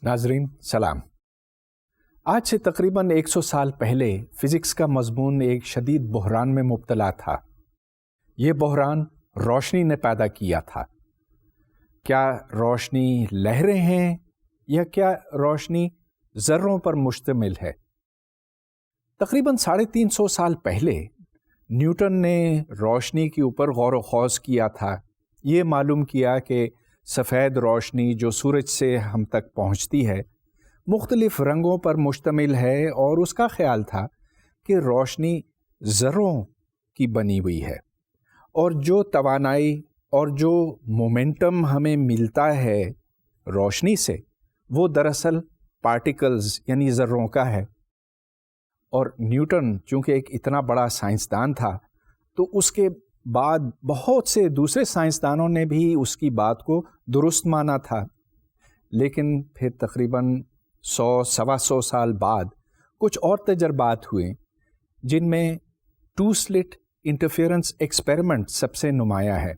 ناظرین سلام۔ آج سے تقریباً 100 سال پہلے فزکس کا مضمون ایک شدید بحران میں مبتلا تھا۔ یہ بحران روشنی نے پیدا کیا تھا۔ کیا روشنی لہریں ہیں یا کیا روشنی ذروں پر مشتمل ہے؟ تقریباً 350 سال پہلے نیوٹن نے روشنی کے اوپر غور و خوض کیا تھا۔ یہ معلوم کیا کہ سفید روشنی جو سورج سے ہم تک پہنچتی ہے مختلف رنگوں پر مشتمل ہے، اور اس کا خیال تھا کہ روشنی ذروں کی بنی ہوئی ہے، اور جو توانائی اور جو مومنٹم ہمیں ملتا ہے روشنی سے وہ دراصل پارٹیکلز یعنی ذروں کا ہے۔ اور نیوٹن چونکہ ایک اتنا بڑا سائنسدان تھا تو اس کے بعد بہت سے دوسرے سائنسدانوں نے بھی اس کی بات کو درست مانا تھا، لیکن پھر تقریباً 100-125 سال بعد کچھ اور تجربات ہوئے جن میں 2 slit انٹرفیئرنس ایکسپیریمنٹ سب سے نمایاں ہے۔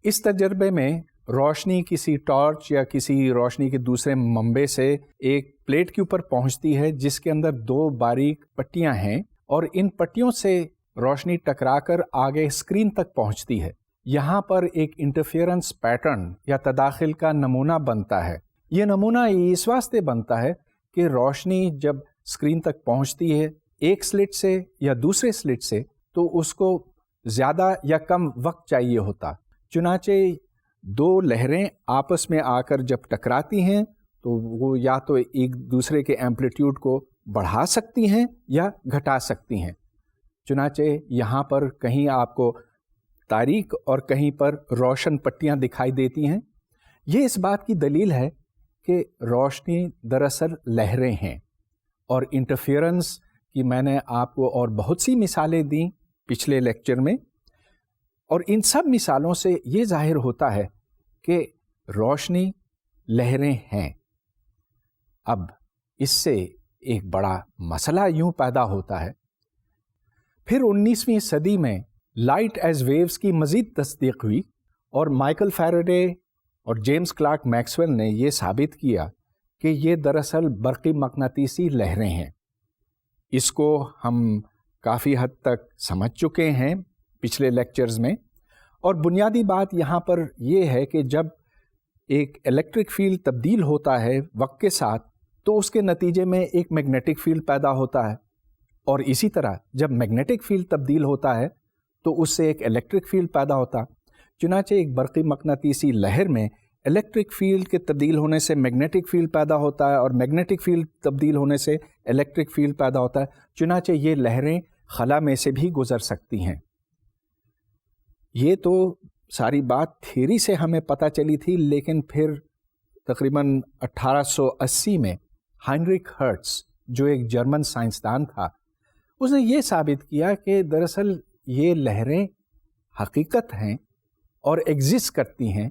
اس تجربے میں روشنی کسی ٹارچ یا کسی روشنی کے دوسرے منبع سے ایک پلیٹ کے اوپر پہنچتی ہے جس کے اندر 2 باریک پٹیاں ہیں، اور ان پٹیوں سے روشنی ٹکرا کر آگے اسکرین تک پہنچتی ہے۔ یہاں پر ایک انٹرفیئرنس پیٹرن یا تداخل کا نمونہ بنتا ہے۔ یہ نمونہ اس واسطے بنتا ہے کہ روشنی جب اسکرین تک پہنچتی ہے ایک سلٹ سے یا دوسرے سلٹ سے تو اس کو زیادہ یا کم وقت چاہیے ہوتا، چنانچہ 2 لہریں آپس میں آ کر جب ٹکراتی ہیں تو وہ یا تو ایک دوسرے کے ایمپلیٹیوڈ کو بڑھا سکتی ہیں یا گھٹا سکتی ہیں۔ چنانچہ یہاں پر کہیں آپ کو تاریک اور کہیں پر روشن پٹیاں دکھائی دیتی ہیں۔ یہ اس بات کی دلیل ہے کہ روشنی دراصل لہریں ہیں، اور انٹرفیئرنس کی میں نے آپ کو اور بہت سی مثالیں دیں پچھلے لیکچر میں، اور ان سب مثالوں سے یہ ظاہر ہوتا ہے کہ روشنی لہریں ہیں۔ اب اس سے ایک بڑا مسئلہ یوں پیدا ہوتا ہے۔ پھر 19ویں صدی میں لائٹ ایز ویوز کی مزید تصدیق ہوئی، اور مائیکل فیراڈے اور جیمز کلارک میکسویل نے یہ ثابت کیا کہ یہ دراصل برقی مقناطیسی لہریں ہیں۔ اس کو ہم کافی حد تک سمجھ چکے ہیں پچھلے لیکچرز میں، اور بنیادی بات یہاں پر یہ ہے کہ جب ایک الیکٹرک فیلڈ تبدیل ہوتا ہے وقت کے ساتھ تو اس کے نتیجے میں ایک میگنیٹک فیلڈ پیدا ہوتا ہے، اور اسی طرح جب میگنیٹک فیلڈ تبدیل ہوتا ہے تو اس سے ایک الیکٹرک فیلڈ پیدا ہوتا۔ چنانچہ ایک برقی مقناطیسی لہر میں الیکٹرک فیلڈ کے تبدیل ہونے سے میگنیٹک فیلڈ پیدا ہوتا ہے، اور میگنیٹک فیلڈ تبدیل ہونے سے الیکٹرک فیلڈ پیدا ہوتا ہے۔ چنانچہ یہ لہریں خلا میں سے بھی گزر سکتی ہیں۔ یہ تو ساری بات تھیوری سے ہمیں پتہ چلی تھی، لیکن پھر تقریباً 1880 میں ہائنریک ہرٹز جو ایک جرمن سائنسدان تھا، اس نے یہ ثابت کیا کہ دراصل یہ لہریں حقیقت ہیں اور ایگزسٹ کرتی ہیں،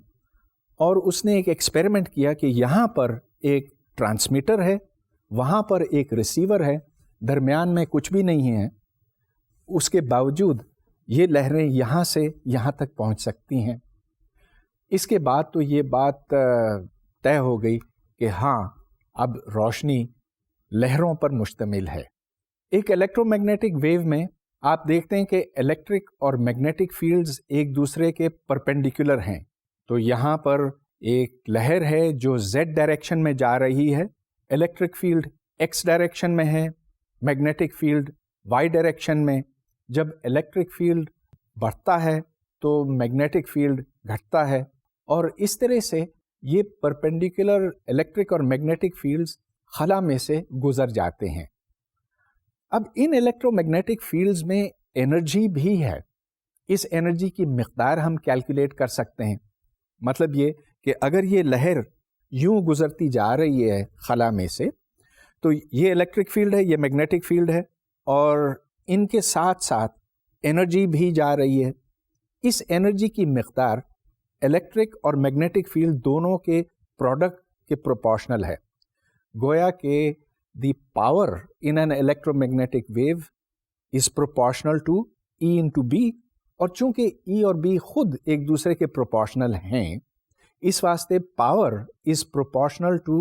اور اس نے ایک ایکسپیریمنٹ کیا کہ یہاں پر ایک ٹرانسمیٹر ہے، وہاں پر ایک ریسیور ہے، درمیان میں کچھ بھی نہیں ہے، اس کے باوجود یہ لہریں یہاں سے یہاں تک پہنچ سکتی ہیں۔ اس کے بعد تو یہ بات طے ہو گئی کہ ہاں اب روشنی لہروں پر مشتمل ہے۔ ایک الیکٹرو میگنیٹک ویو میں آپ دیکھتے ہیں کہ الیکٹرک اور میگنیٹک فیلڈز ایک دوسرے کے پرپینڈیکولر ہیں، تو یہاں پر ایک لہر ہے جو زیڈ ڈائریکشن میں جا رہی ہے، الیکٹرک فیلڈ ایکس ڈائریکشن میں ہے، میگنیٹک فیلڈ وائی ڈائریکشن میں۔ جب الیکٹرک فیلڈ بڑھتا ہے تو میگنیٹک فیلڈ گھٹتا ہے، اور اس طرح سے یہ پرپینڈیکولر الیکٹرک اور میگنیٹک فیلڈز خلا میں سے گزر جاتے ہیں۔ اب ان الیکٹرو میگنیٹک فیلڈز میں انرجی بھی ہے، اس انرجی کی مقدار ہم کیلکولیٹ کر سکتے ہیں۔ مطلب یہ کہ اگر یہ لہر یوں گزرتی جا رہی ہے خلا میں سے تو یہ الیکٹرک فیلڈ ہے، یہ میگنیٹک فیلڈ ہے، اور ان کے ساتھ ساتھ انرجی بھی جا رہی ہے۔ اس انرجی کی مقدار الیکٹرک اور میگنیٹک فیلڈ دونوں کے پروڈکٹ کے پروپورشنل ہے۔ گویا کہ the power in an electromagnetic wave is proportional to E into B، اور چونکہ E اور B خود ایک دوسرے کے پروپورشنل ہیں، اس واسطے پاور از پروپورشنل ٹو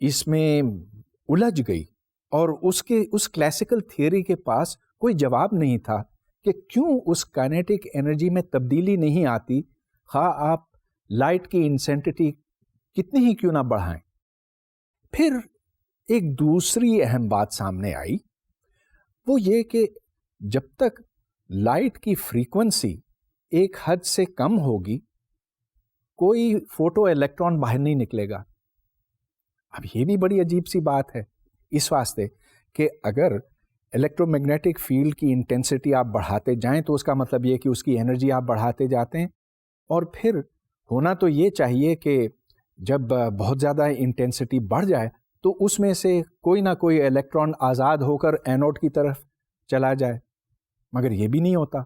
اس میں الجھ گئی اور اس کلاسیکل تھیوری کے پاس کوئی جواب نہیں تھا کہ کیوں اس کائنیٹک انرجی میں تبدیلی نہیں آتی، خواہ آپ لائٹ کی انٹینسٹی کتنی ہی کیوں نہ بڑھائیں۔ پھر ایک دوسری اہم بات سامنے آئی، وہ یہ کہ جب تک لائٹ کی فریکوینسی ایک حد سے کم ہوگی کوئی فوٹو الیکٹران باہر نہیں نکلے گا۔ اب یہ بھی بڑی عجیب سی بات ہے اس واسطے کہ اگر الیکٹرو میگنیٹک فیلڈ کی انٹینسٹی آپ بڑھاتے جائیں تو اس کا مطلب یہ کہ اس کی انرجی آپ بڑھاتے جاتے ہیں، اور پھر ہونا تو یہ چاہیے کہ جب بہت زیادہ انٹینسٹی بڑھ جائے تو اس میں سے کوئی نہ کوئی الیکٹران آزاد ہو کر اینوڈ کی طرف چلا جائے، مگر یہ بھی نہیں ہوتا۔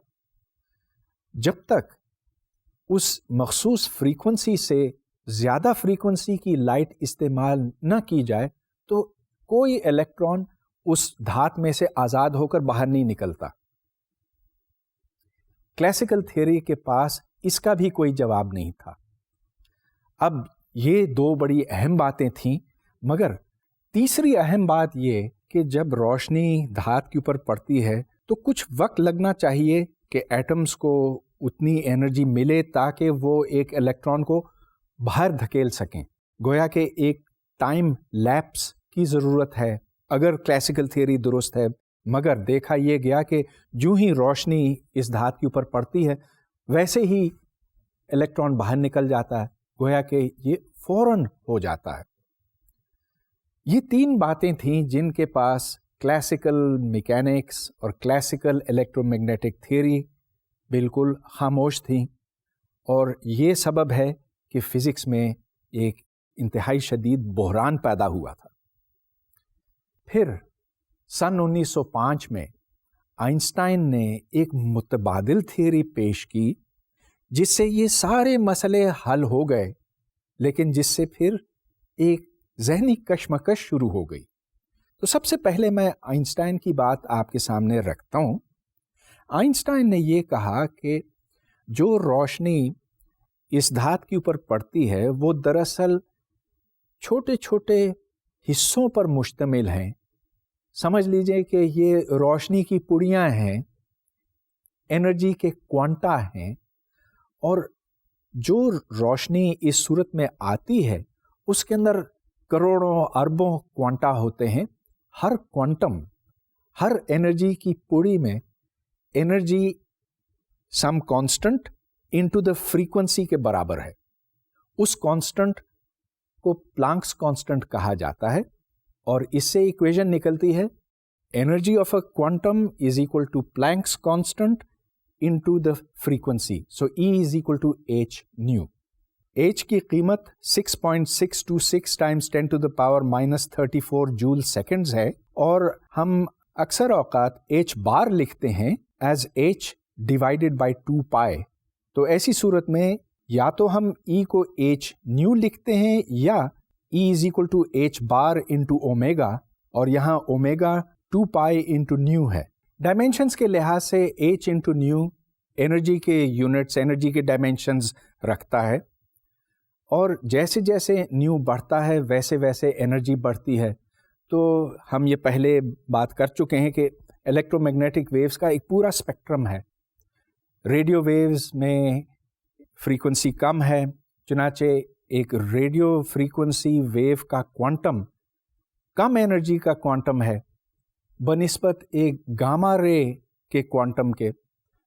جب تک اس مخصوص فریکوینسی سے زیادہ فریکوینسی کی لائٹ استعمال نہ کی جائے تو کوئی الیکٹران اس دھات میں سے آزاد ہو کر باہر نہیں نکلتا۔ کلاسیکل تھیوری کے پاس اس کا بھی کوئی جواب نہیں تھا۔ اب یہ دو بڑی اہم باتیں تھیں، مگر تیسری اہم بات یہ کہ جب روشنی دھات کے اوپر پڑتی ہے تو کچھ وقت لگنا چاہیے کہ ایٹمز کو اتنی انرجی ملے تاکہ وہ ایک الیکٹران کو باہر دھکیل سکیں، گویا کہ ایک ٹائم لیپس کی ضرورت ہے اگر کلاسیکل تھیوری درست ہے۔ مگر دیکھا یہ گیا کہ جو ہی روشنی اس دھات کے اوپر پڑتی ہے ویسے ہی الیکٹران باہر نکل جاتا ہے، گویا کہ یہ فوراً ہو جاتا ہے۔ یہ تین باتیں تھیں جن کے پاس کلاسیکل میکینکس اور کلاسیکل الیکٹرو میگنیٹک تھیوری بالکل خاموش تھیں، اور یہ سبب ہے کہ فزکس میں ایک انتہائی شدید بحران پیدا ہوا تھا۔ پھر سن 1905 میں آئنسٹائن نے ایک متبادل تھیوری پیش کی جس سے یہ سارے مسئلے حل ہو گئے، لیکن جس سے پھر ایک ذہنی کشمکش شروع ہو گئی۔ تو سب سے پہلے میں آئنسٹائن کی بات آپ کے سامنے رکھتا ہوں۔ آئنسٹائن نے یہ کہا کہ جو روشنی اس دھات کے اوپر پڑتی ہے وہ دراصل چھوٹے چھوٹے حصوں پر مشتمل ہیں۔ سمجھ لیجئے کہ یہ روشنی کی پڑیاں ہیں، انرجی کے کوانٹا ہیں، اور جو روشنی اس صورت میں آتی ہے اس کے اندر کروڑوں اربوں کوانٹا ہوتے ہیں۔ ہر کوانٹم، ہر انرجی کی پڑی میں energy some constant into the frequency کے برابر ہے۔ اس کانسٹنٹ کو پلانکس کانسٹنٹ کہا جاتا ہے، اور اس سے ایکویژن نکلتی ہے energy of a quantum is equal to Planck's constant into the frequency, so E is equal to h nu. H کی قیمت 6.626 ٹائمز 10 ٹو دا پاور -34 جول سیکنڈز ہے، اور ہم اکثر اوقات ایچ بار لکھتے ہیں ایز ایچ ڈیوائڈیڈ بائی 2 پائے۔ تو ایسی صورت میں یا تو ہم E کو ایچ نیو لکھتے ہیں یا E is equal to h bar into omega, اور یہاں اومیگا 2 پائی انٹو نیو ہے۔ ڈائمینشنز کے لحاظ سے ایچ انٹو نیو انرجی کے یونٹس، انرجی کے ڈائمینشنز رکھتا ہے، اور جیسے جیسے نیو بڑھتا ہے ویسے ویسے انرجی بڑھتی ہے۔ تو ہم یہ پہلے بات کر چکے ہیں کہ الیکٹرو میگنیٹک ویوز کا ایک پورا اسپیکٹرم ہے۔ ریڈیو ویوز میں فریکوینسی کم ہے، چنانچہ ایک ریڈیو فریکوینسی ویو کا کوانٹم کم انرجی کا کوانٹم ہے بنسبت ایک گاما رے کے کوانٹم کے۔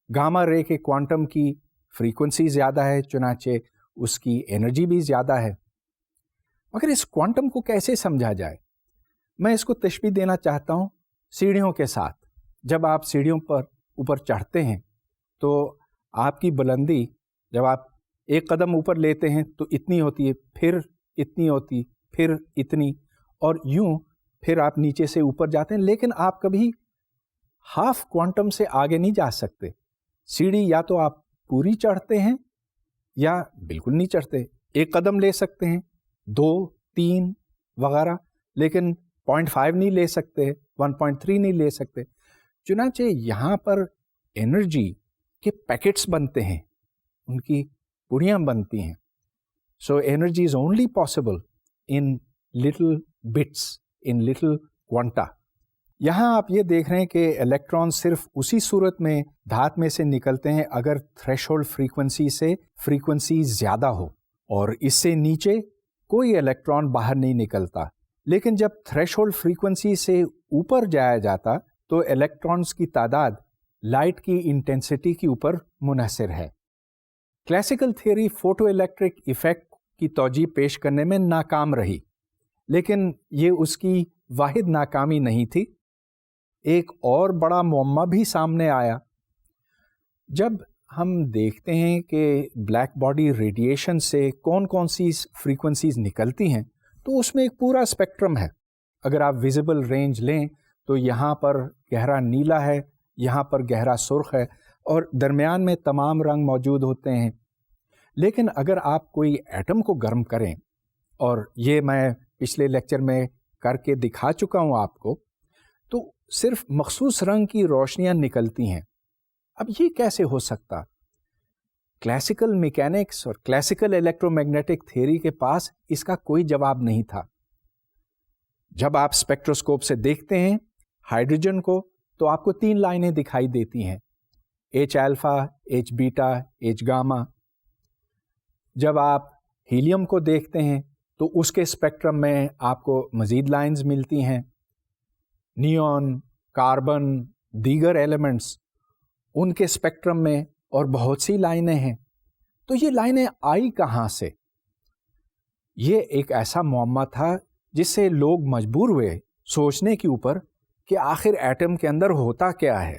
گاما رے کے کوانٹم کی فریکوینسی زیادہ ہے، چنانچہ اس کی انرجی بھی زیادہ ہے۔ مگر اس کوانٹم کو کیسے سمجھا جائے؟ میں اس کو تشبیہ دینا چاہتا ہوں سیڑھیوں کے ساتھ۔ جب آپ سیڑھیوں پر اوپر چڑھتے ہیں تو آپ کی بلندی، جب آپ ایک قدم اوپر لیتے ہیں تو اتنی ہوتی ہے، پھر اتنی ہوتی، پھر اتنی، اور یوں پھر آپ نیچے سے اوپر جاتے ہیں، لیکن آپ کبھی ہاف کوانٹم سے آگے نہیں جا سکتے۔ سیڑھی یا تو آپ پوری چڑھتے ہیں یا بالکل نہیں چڑھتے۔ ایک قدم لے سکتے ہیں، 2، 3 وغیرہ، لیکن 0.5 نہیں لے سکتے، 1.3 نہیں لے سکتے۔ چنانچہ یہاں پر انرجی کے پیکٹس بنتے ہیں، ان کی پڑیاں بنتی ہیں۔ So energy is only possible in little bits in little quanta. یہاں آپ یہ دیکھ رہے ہیں کہ الیکٹران صرف اسی صورت میں دھات میں سے نکلتے ہیں اگر تھریش ہولڈ فریکوینسی سے فریکوینسی زیادہ ہو، اور اس سے نیچے کوئی الیکٹران باہر نہیں نکلتا. لیکن جب تھریش ہولڈ فریکوینسی سے اوپر جایا جاتا تو الیکٹرانز کی تعداد لائٹ کی انٹینسٹی کے اوپر منحصر ہے. Classical theory photo electric effect کی توجیہ پیش کرنے میں ناکام رہی، لیکن یہ اس کی واحد ناکامی نہیں تھی. ایک اور بڑا معمہ بھی سامنے آیا. جب ہم دیکھتے ہیں کہ بلیک باڈی ریڈیشن سے کون کون سی فریکوینسیز نکلتی ہیں تو اس میں ایک پورا اسپیکٹرم ہے. اگر آپ ویزیبل رینج لیں تو یہاں پر گہرا نیلا ہے، یہاں پر گہرا سرخ ہے، اور درمیان میں تمام رنگ موجود ہوتے ہیں. لیکن اگر آپ کوئی ایٹم کو گرم کریں، اور یہ میں پچھلے لیکچر میں کر کے دکھا چکا ہوں آپ کو، تو صرف مخصوص رنگ کی روشنیاں نکلتی ہیں. اب یہ کیسے ہو سکتا؟ کلاسیکل میکینکس اور کلاسیکل الیکٹرو میگنیٹک تھیوری کے پاس اس کا کوئی جواب نہیں تھا. جب آپ اسپیکٹروسکوپ سے دیکھتے ہیں ہائیڈروجن کو تو آپ کو 3 لائنیں دکھائی دیتی ہیں، ایچ الفا، ایچ بیٹا، ایچ گاما. جب آپ ہیلیم کو دیکھتے ہیں تو اس کے اسپیکٹرم میں آپ کو مزید لائنز ملتی ہیں. نیون، کاربن، دیگر ایلیمنٹس، ان کے اسپیکٹرم میں اور بہت سی لائنیں ہیں. تو یہ لائنیں آئی کہاں سے؟ یہ ایک ایسا معمہ تھا جس سے لوگ مجبور ہوئے سوچنے کے اوپر کہ آخر ایٹم کے اندر ہوتا کیا ہے.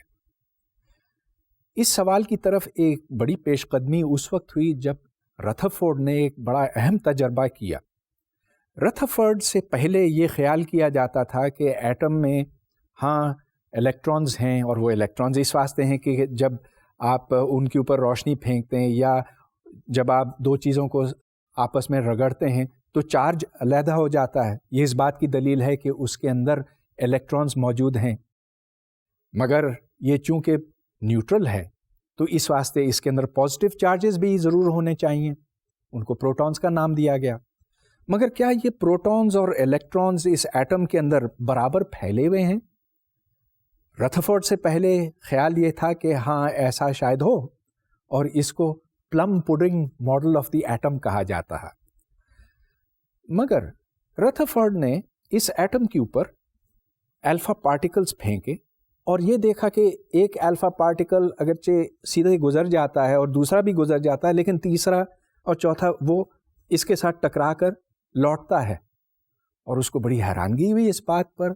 اس سوال کی طرف ایک بڑی پیش قدمی اس وقت ہوئی جب رتھرفورڈ نے ایک بڑا اہم تجربہ کیا. رتھرفورڈ سے پہلے یہ خیال کیا جاتا تھا کہ ایٹم میں ہاں الیکٹرانز ہیں، اور وہ الیکٹرانز اس واسطے ہیں کہ جب آپ ان کے اوپر روشنی پھینکتے ہیں یا جب آپ 2 چیزوں کو آپس میں رگڑتے ہیں تو چارج علیحدہ ہو جاتا ہے. یہ اس بات کی دلیل ہے کہ اس کے اندر الیکٹرانز موجود ہیں. مگر یہ چونکہ نیوٹرل ہے تو اس واسطے اس کے اندر پازیٹیو چارجز بھی ضرور ہونے چاہیے. ان کو پروٹونز کا نام دیا گیا. مگر کیا یہ پروٹونز اور الیکٹرانز اس ایٹم کے اندر برابر پھیلے ہوئے ہیں؟ رتھرفورڈ سے پہلے خیال یہ تھا کہ ہاں ایسا شاید ہو، اور اس کو plum pudding model of the atom کہا جاتا ہے. مگر رتھرفورڈ نے اس ایٹم کے اوپر الفا پارٹیکلز پھینکے اور یہ دیکھا کہ ایک الفا پارٹیکل اگرچہ سیدھے گزر جاتا ہے اور دوسرا بھی گزر جاتا ہے، لیکن تیسرا اور چوتھا وہ اس کے ساتھ ٹکرا کر لوٹتا ہے. اور اس کو بڑی حیرانگی ہوئی اس بات پر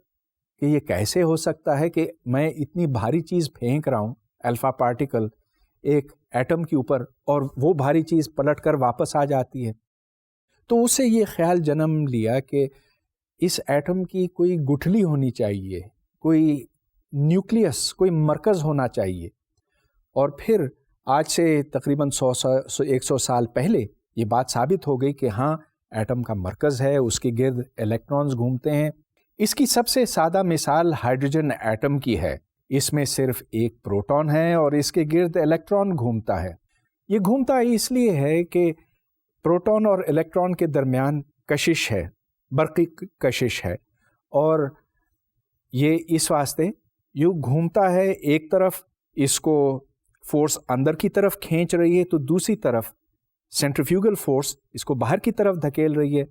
کہ یہ کیسے ہو سکتا ہے کہ میں اتنی بھاری چیز پھینک رہا ہوں، الفا پارٹیکل، ایک ایٹم کے اوپر، اور وہ بھاری چیز پلٹ کر واپس آ جاتی ہے. تو اس سے یہ خیال جنم لیا کہ اس ایٹم کی کوئی گٹھلی ہونی چاہیے، کوئی نیوکلیس، کوئی مرکز ہونا چاہیے. اور پھر آج سے تقریباً 100 سال پہلے یہ بات ثابت ہو گئی کہ ہاں ایٹم کا مرکز ہے، اس کے گرد الیکٹرانز گھومتے ہیں. اس کی سب سے سادہ مثال ہائیڈروجن ایٹم کی ہے. اس میں صرف ایک پروٹون ہے اور اس کے گرد الیکٹران گھومتا ہے. یہ گھومتا اس لیے ہے کہ پروٹون اور الیکٹران کے درمیان کشش ہے، برقی کشش ہے، اور یہ اس واسطے یوں گھومتا ہے. ایک طرف اس کو فورس اندر کی طرف کھینچ رہی ہے تو دوسری طرف سینٹریفیوگل فورس اس کو باہر کی طرف دھکیل رہی ہے.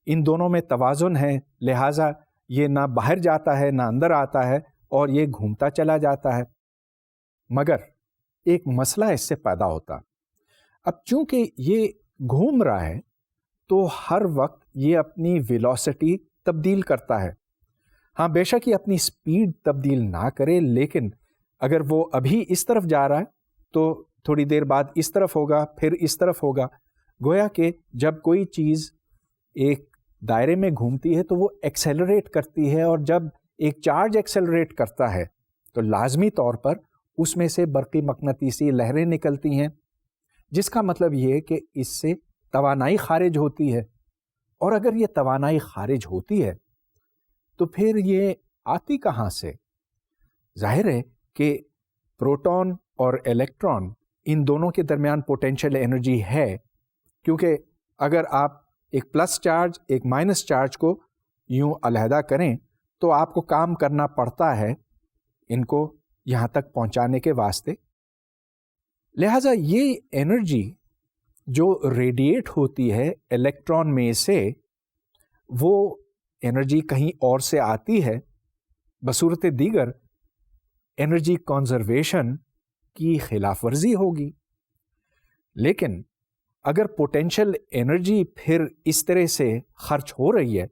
ان دونوں میں توازن ہے، لہٰذا یہ نہ باہر جاتا ہے نہ اندر آتا ہے، اور یہ گھومتا چلا جاتا ہے. مگر ایک مسئلہ اس سے پیدا ہوتا. اب چونکہ یہ گھوم رہا ہے تو ہر وقت یہ اپنی ویلوسٹی تبدیل کرتا ہے. ہاں بے شک یہ اپنی سپیڈ تبدیل نہ کرے، لیکن اگر وہ ابھی اس طرف جا رہا ہے تو تھوڑی دیر بعد اس طرف ہوگا، پھر اس طرف ہوگا. گویا کہ جب کوئی چیز ایک دائرے میں گھومتی ہے تو وہ ایکسیلریٹ کرتی ہے، اور جب ایک چارج ایکسیلریٹ کرتا ہے تو لازمی طور پر اس میں سے برقی مقناطیسی لہریں نکلتی ہیں، جس کا مطلب یہ ہے کہ اس سے توانائی خارج ہوتی ہے. اور اگر یہ توانائی خارج ہوتی ہے تو پھر یہ آتی کہاں سے؟ ظاہر ہے کہ پروٹون اور الیکٹران ان دونوں کے درمیان پوٹینشیل انرجی ہے، کیونکہ اگر آپ ایک پلس چارج ایک مائنس چارج کو یوں علیحدہ کریں تو آپ کو کام کرنا پڑتا ہے ان کو یہاں تک پہنچانے کے واسطے. لہذا یہ انرجی جو ریڈیٹ ہوتی ہے الیکٹران میں سے، وہ انرجی کہیں اور سے آتی ہے. بصورت دیگر انرجی کنزرویشن کی خلاف ورزی ہوگی. لیکن اگر پوٹینشل انرجی پھر اس طرح سے خرچ ہو رہی ہے،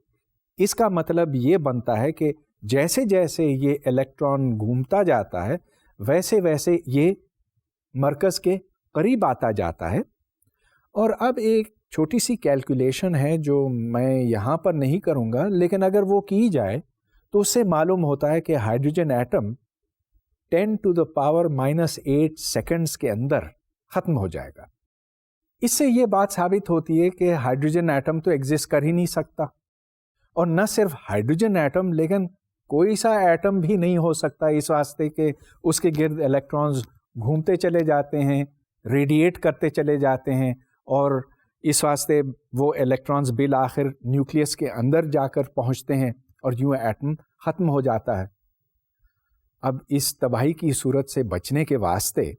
اس کا مطلب یہ بنتا ہے کہ جیسے جیسے یہ الیکٹران گھومتا جاتا ہے ویسے ویسے یہ مرکز کے قریب آتا جاتا ہے. اور اب ایک چھوٹی سی کیلکولیشن ہے جو میں یہاں پر نہیں کروں گا، لیکن اگر وہ کی جائے تو اس سے معلوم ہوتا ہے کہ ہائیڈروجن ایٹم 10⁻⁻8 سیکنڈز کے اندر ختم ہو جائے گا. اس سے یہ بات ثابت ہوتی ہے کہ ہائیڈروجن ایٹم تو ایگزسٹ کر ہی نہیں سکتا. اور نہ صرف ہائیڈروجن ایٹم، لیکن کوئی سا ایٹم بھی نہیں ہو سکتا، اس واسطے کہ اس کے گرد الیکٹرانز گھومتے چلے جاتے ہیں، ریڈیٹ کرتے چلے جاتے ہیں، اور اس واسطے وہ الیکٹرانز بالآخر نیوکلیس کے اندر جا کر پہنچتے ہیں اور یوں ایٹم ختم ہو جاتا ہے. اب اس تباہی کی صورت سے بچنے کے واسطے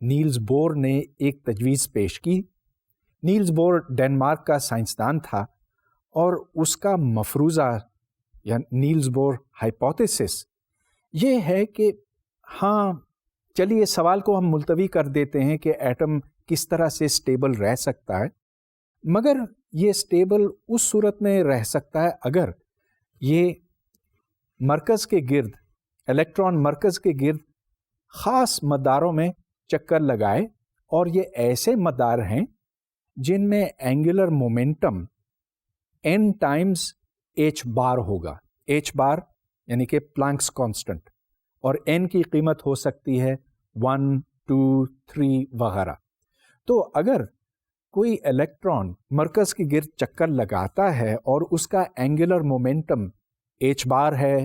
نیلز بور نے ایک تجویز پیش کی. نیلز بور ڈنمارک کا سائنسدان تھا، اور اس کا مفروضہ یا نیلز بور ہائپوتھیسس یہ ہے کہ ہاں چلیے سوال کو ہم ملتوی کر دیتے ہیں کہ ایٹم کس طرح سے اسٹیبل رہ سکتا ہے، مگر یہ اسٹیبل اس صورت میں رہ سکتا ہے اگر یہ مرکز کے گرد، الیکٹران مرکز کے گرد خاص مداروں میں چکر لگائے، اور یہ ایسے مدار ہیں جن میں Angular momentum n Times h بار ہوگا. h بار یعنی کہ پلانکس کانسٹنٹ، اور n کی قیمت ہو سکتی ہے 1 2 3 وغیرہ. تو اگر کوئی الیکٹران مرکز کے گرد چکر لگاتا ہے اور اس کا اینگولر مومنٹم h بار ہے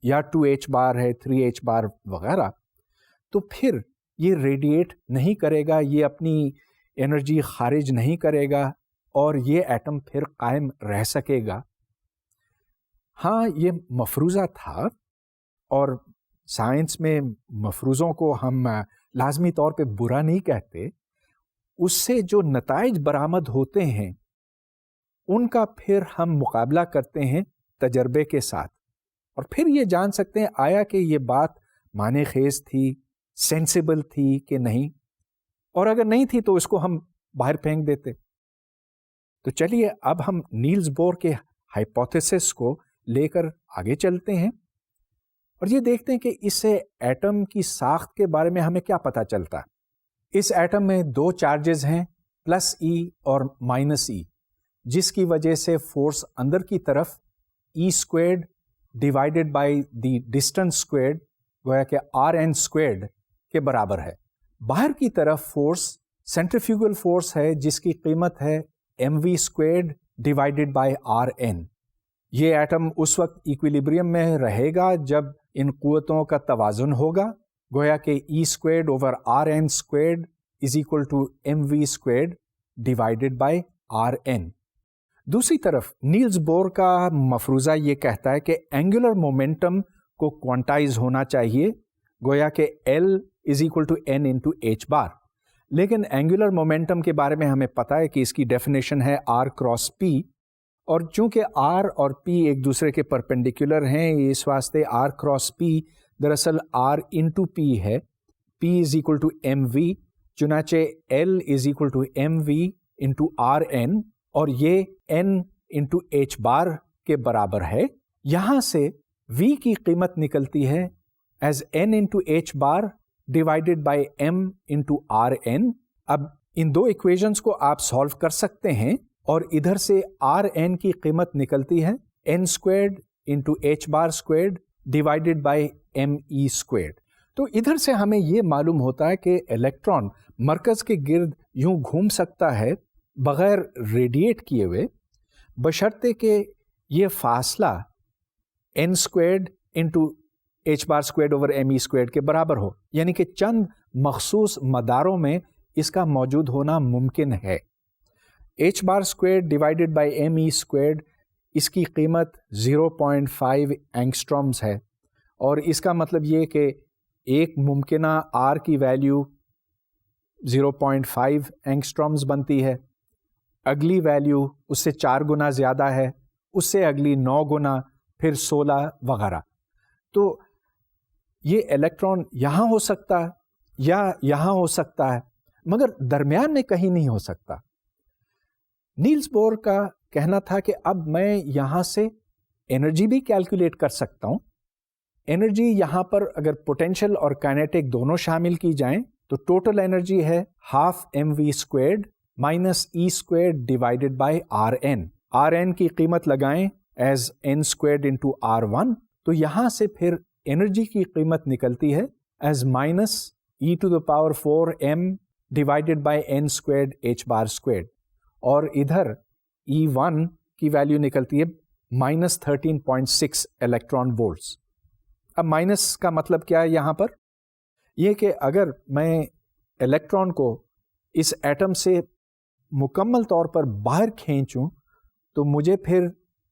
یا 2h بار ہے 3h بار وغیرہ، تو پھر یہ ریڈیٹ نہیں کرے گا، یہ اپنی انرجی خارج نہیں کرے گا، اور یہ ایٹم پھر قائم رہ سکے گا. ہاں یہ مفروضہ تھا، اور سائنس میں مفروضوں کو ہم لازمی طور پہ برا نہیں کہتے. اس سے جو نتائج برآمد ہوتے ہیں ان کا پھر ہم مقابلہ کرتے ہیں تجربے کے ساتھ، اور پھر یہ جان سکتے ہیں آیا کہ یہ بات معنی خیز تھی، سینسیبل تھی کہ نہیں، اور اگر نہیں تھی تو اس کو ہم باہر پھینک دیتے. تو چلیے اب ہم نیلز بور کے ہائپوتھیسس کو لے کر آگے چلتے ہیں، اور یہ دیکھتے ہیں کہ اس سے ایٹم کی ساخت کے بارے میں ہمیں کیا پتہ چلتا ہے. اس ایٹم میں دو چارجز ہیں، پلس ای اور مائنس ای، جس کی وجہ سے فورس اندر کی طرف E squared divided by the distance squared گویا کہ آر این اسکوائرڈ کے برابر ہے. باہر کی طرف فورس سینٹریفیوگل فورس ہے جس کی قیمت ہے m we squared divided by are n. یہ ایٹم اس وقت ایکویلیبریم میں رہے گا جب ان قوتوں کا توازن ہوگا، گویا کہ E squared over R N squared is equal to M we squared divided by are N. دوسری طرف نیلز بور کا مفروضہ یہ کہتا ہے کہ اینگولر مومنٹم کو کوانٹائز ہونا چاہیے، گویا کہ L is equal to N into H bar. لیکن اینگولر مومنٹم کے بارے میں ہمیں پتا ہے کہ اس کی ڈیفینیشن ہے آر کراس پی، اور چونکہ آر اور پی ایک دوسرے کے پرپینڈیکولر ہیں، اس واسطے آر کراس پی دراصل آر انٹو پی ہے. P is equal to M v, چنانچہ l is equal to M v into r n, اور یہ این انٹو ایچ بار کے برابر ہے. یہاں سے وی کی قیمت نکلتی ہے is n into H bar divided by m into r n. اب ان دو ایکویشنز کو آپ سالو کر سکتے ہیں، اور ادھر سے آر این کی قیمت نکلتی ہے n squared into H bar squared divided by M E squared. تو ادھر سے ہمیں یہ معلوم ہوتا ہے کہ الیکٹران مرکز کے گرد یوں گھوم سکتا ہے بغیر ریڈیٹ کیے ہوئے، بشرطے کہ یہ فاصلہ N squared into H bar squared over M ای اسکوائرڈ کے برابر ہو، یعنی کہ چند مخصوص مداروں میں اس کا موجود ہونا ممکن ہے. H bar squared divided by M E squared اس کی قیمت 0.5 اینگسٹرامز ہے، اور اس کا مطلب یہ کہ ایک ممکنہ آر کی ویلیو 0.5 اینگسٹرامز بنتی ہے، اگلی ویلیو اس سے 4 گنا زیادہ ہے، اس سے اگلی 9 گنا، پھر 16 وغیرہ. تو یہ الیکٹران یہاں ہو سکتا ہے یا یہاں ہو سکتا ہے، مگر درمیان میں کہیں نہیں ہو سکتا. نیلس بور کا کہنا تھا کہ اب میں یہاں سے انرجی بھی کیلکولیٹ کر سکتا ہوں. انرجی یہاں پر اگر پوٹینشیل اور کائنیٹک دونوں شامل کی جائیں تو ٹوٹل انرجی ہے ½ mv² - E² / Rn. Rn کی قیمت لگائیں ایز n² × R1، تو یہاں سے پھر انرجی کی قیمت نکلتی ہے ایز -e⁴ m / n²h²، اور ادھر E1 کی ویلیو نکلتی ہے -13.6 الیکٹران وولٹس. اب مائنس کا مطلب کیا ہے یہاں پر؟ یہ کہ اگر میں الیکٹران کو اس ایٹم سے مکمل طور پر باہر کھینچوں تو مجھے پھر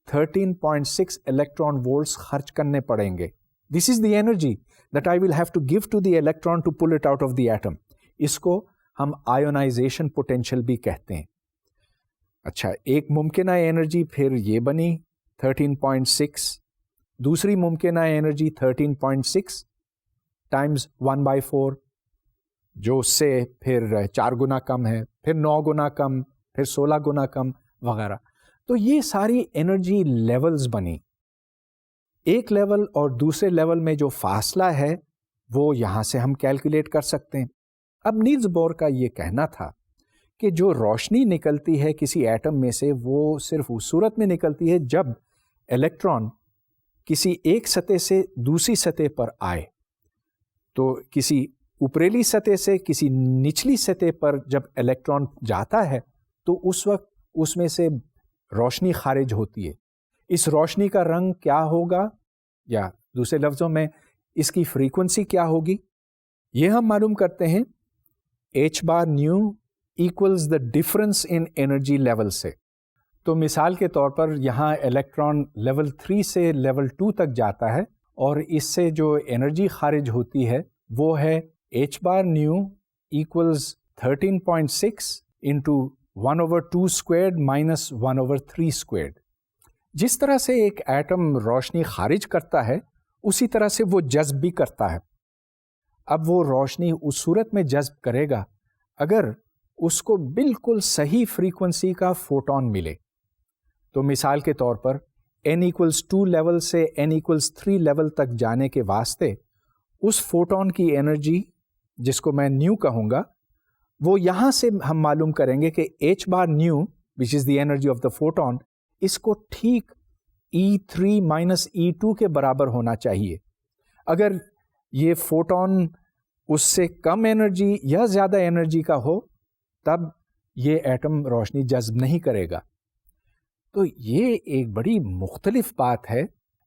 13.6 الیکٹران وولٹس خرچ کرنے پڑیں گے. This is the energy that I will have to give to the electron to pull it out of the atom. اس کو ہم آئونائزیشن پوٹینشیل بھی کہتے ہیں. اچھا، ایک ممکنہ انرجی پھر یہ بنی 13.6، دوسری ممکنہ انرجی 13.6 ٹائمز 1/4، جو اس سے پھر 4 گنا کم ہے، پھر 9 گنا کم، پھر 16 گنا کم وغیرہ. تو یہ ساری انرجی لیولز بنی. ایک لیول اور دوسرے لیول میں جو فاصلہ ہے وہ یہاں سے ہم کیلکولیٹ کر سکتے ہیں. اب نیلس بور کا یہ کہنا تھا کہ جو روشنی نکلتی ہے کسی ایٹم میں سے وہ صرف اس صورت میں نکلتی ہے جب الیکٹران کسی ایک سطح سے دوسری سطح پر آئے. تو کسی اوپریلی سطح سے کسی نچلی سطح پر جب الیکٹران جاتا ہے تو اس وقت اس میں سے روشنی خارج ہوتی ہے. اس روشنی کا رنگ کیا ہوگا، یا دوسرے لفظوں میں اس کی فریکوینسی کیا ہوگی، یہ ہم معلوم کرتے ہیں h⁻νequals the difference in energy level سے. تو مثال کے طور پر یہاں الیکٹران لیول 3 سے لیول 2 تک جاتا ہے، اور اس سے جو انرجی خارج ہوتی ہے وہ ہے h⁻νequals 13.6 × 1/2² - 1/3². جس طرح سے ایک ایٹم روشنی خارج کرتا ہے اسی طرح سے وہ جذب بھی کرتا ہے. اب وہ روشنی اس صورت میں جذب کرے گا اگر اس کو بالکل صحیح فریکوینسی کا فوٹون ملے. تو مثال کے طور پر n=2 لیول سے n=3 لیول تک جانے کے واسطے اس فوٹون کی انرجی، جس کو میں نیو کہوں گا، وہ یہاں سے ہم معلوم کریں گے کہ h⁻νew which is the energy of the photon، اس کو ٹھیک E3 - E2 کے برابر ہونا چاہیے. اگر یہ فوٹون اس سے کم انرجی یا زیادہ انرجی کا ہو تب یہ ایٹم روشنی جذب نہیں کرے گا. تو یہ ایک بڑی مختلف بات ہے.